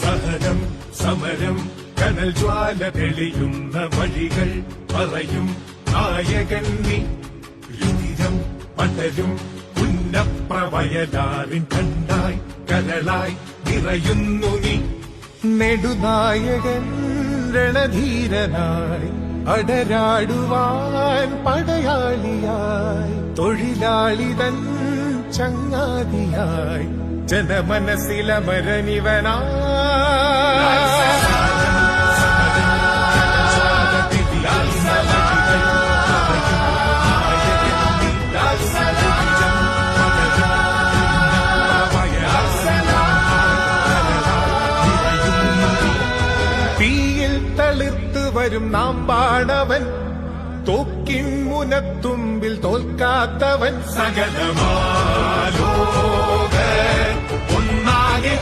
സഹനം സമരം കനൽ ജ്വാല തെളിയുന്ന വഴികൾ പറയും നായകൻ നീ. രുതിരം പടരും പുന്നപ്രവയലാറിൻ കണ്ടായി കരളായി നിറയുന്നു നീ. നെടുനായകൻ രണധീരനായി അടരാടുവാൻ പടയാളിയായി തൊഴിലാളിതൻ ചങ്ങാതിയായി ജനമനസ്സിലമരനിവനായി. തീയിൽ തളിർത്തു വരും നാം പാടവൻ, തോക്കിൻ മുനത്തുമ്പിൽ തോൽക്കാത്തവൻ. സകലമാലോക ഒന്നാകെ